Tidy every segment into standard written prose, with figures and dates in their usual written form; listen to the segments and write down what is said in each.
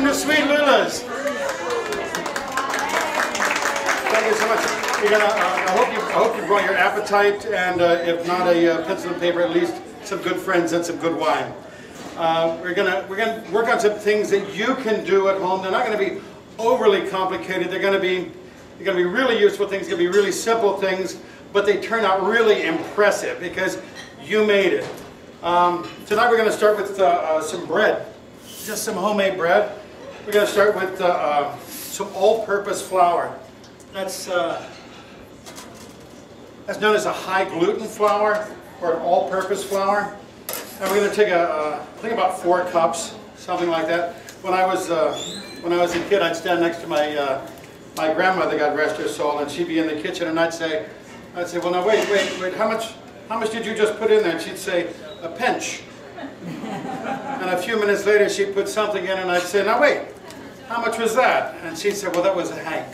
Welcome to Sweet Lula's. Thank you so much. I hope you brought your appetite, and if not a pencil and paper, at least some good friends and some good wine. We're gonna work on some things that you can do at home. They're not going to be overly complicated. They're going to be really useful things. They're going to be really simple things, but they turn out really impressive because you made it. Tonight we're going to start with some bread, just some homemade bread. We're going to start with some all-purpose flour. That's known as a high gluten flour or an all-purpose flour. And we're going to take I think about 4 cups, something like that. When I was a kid, I'd stand next to my grandmother, God rest her soul, and she'd be in the kitchen, and I'd say, well, now wait, how much did you just put in there? And she'd say, a pinch. And a few minutes later, she'd put something in, and I'd say, now wait, how much was that? And she'd say, well, that was a hank.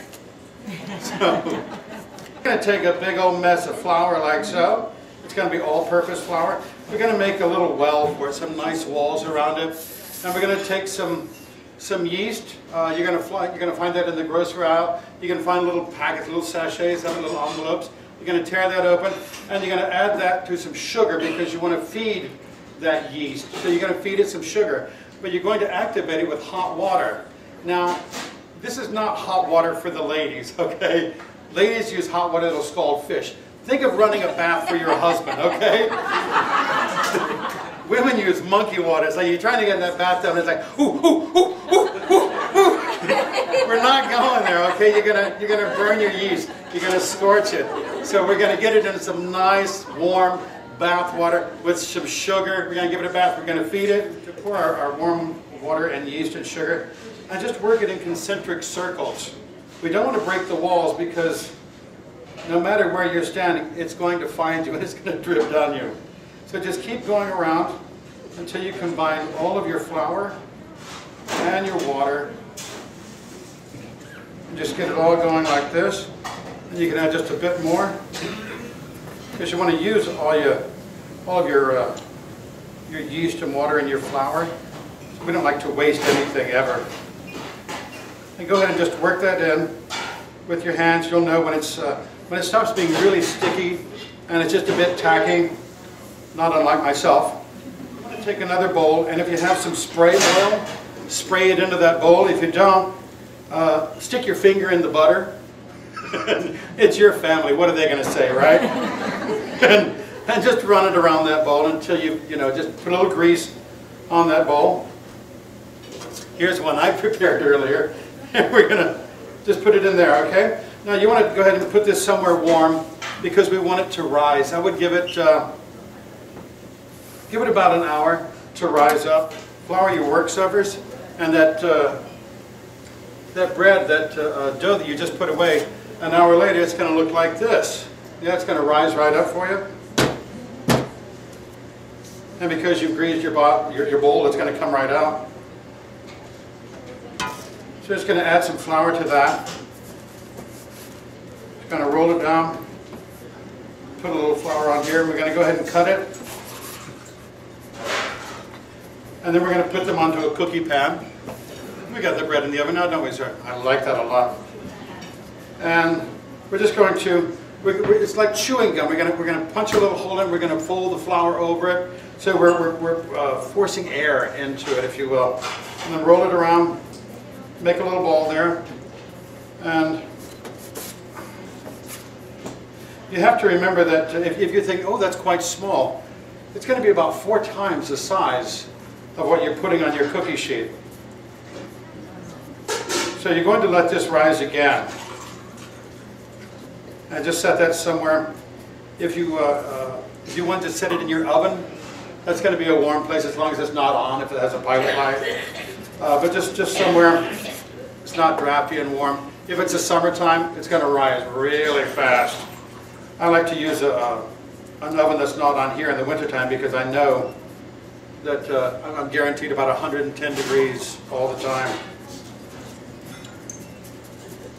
So we're going to take a big old mess of flour like so. It's going to be all-purpose flour. We're going to make a little well for it, some nice walls around it. And we're going to take some yeast. You're going to find that in the grocery aisle. You can find little packets, little sachets, little envelopes. You're going to tear that open, and you're going to add that to some sugar because you want to feed that yeast. So you're going to feed it some sugar, but you're going to activate it with hot water. Now, this is not hot water for the ladies, okay? Ladies use hot water that'll scald fish. Think of running a bath for your husband, okay? Women use monkey water. It's like you're trying to get in that bathtub, and it's like, ooh, ooh, ooh, ooh, ooh, ooh. We're not going there, okay? You're gonna burn your yeast. You're gonna scorch it. So we're gonna get it into some nice, warm bath water with some sugar. We're gonna give it a bath. We're gonna feed it. Pour our warm water and yeast and sugar, and just work it in concentric circles. We don't want to break the walls because no matter where you're standing, it's going to find you and it's going to drip down you. So just keep going around until you combine all of your flour and your water. And just get it all going like this. And you can add just a bit more because you want to use all of your yeast and water and your flour. So we don't like to waste anything ever. And go ahead and just work that in with your hands. You'll know when it stops being really sticky and it's just a bit tacky, not unlike myself. I'm going to take another bowl, and if you have some spray oil, spray it into that bowl. If you don't, stick your finger in the butter. It's your family. What are they going to say, right? and just run it around that bowl until you just put a little grease on that bowl. Here's one I prepared earlier. And we're going to just put it in there, okay? Now you want to go ahead and put this somewhere warm because we want it to rise. I would give it about an hour to rise up. Flour your work suffers, and that bread, that dough that you just put away, an hour later it's going to look like this. Yeah, it's going to rise right up for you. And because you've greased your bowl, it's going to come right out. So just going to add some flour to that. Just going to roll it down. Put a little flour on here. We're going to go ahead and cut it. And then we're going to put them onto a cookie pan. We got the bread in the oven now, don't we, sir? I like that a lot. And we're just going to, it's like chewing gum. We're going to punch a little hole in. We're going to fold the flour over it. So we're forcing air into it, if you will. And then roll it around. Make a little ball there, and you have to remember that if you think, oh, that's quite small, it's going to be about 4 times the size of what you're putting on your cookie sheet. So you're going to let this rise again, and just set that somewhere. If you want to set it in your oven, that's going to be a warm place as long as it's not on, if it has a pilot light. But just somewhere it's not drafty and warm. If it's a summertime, it's going to rise really fast. I like to use an oven that's not on here in the wintertime because I know that I'm guaranteed about 110 degrees all the time.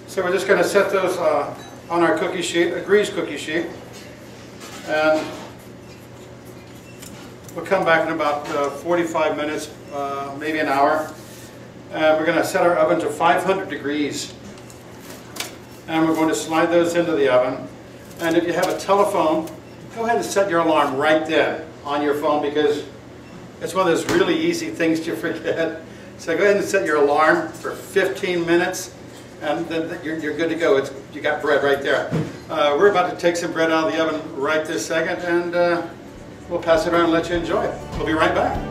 So we're just going to set those on our cookie sheet, a greased cookie sheet. And we'll come back in about 45 minutes, maybe an hour. We're going to set our oven to 500 degrees. And we're going to slide those into the oven. And if you have a telephone, go ahead and set your alarm right then on your phone, because it's one of those really easy things to forget. So go ahead and set your alarm for 15 minutes, and then you're good to go. You got bread right there. We're about to take some bread out of the oven right this second, and we'll pass it around and let you enjoy it. We'll be right back.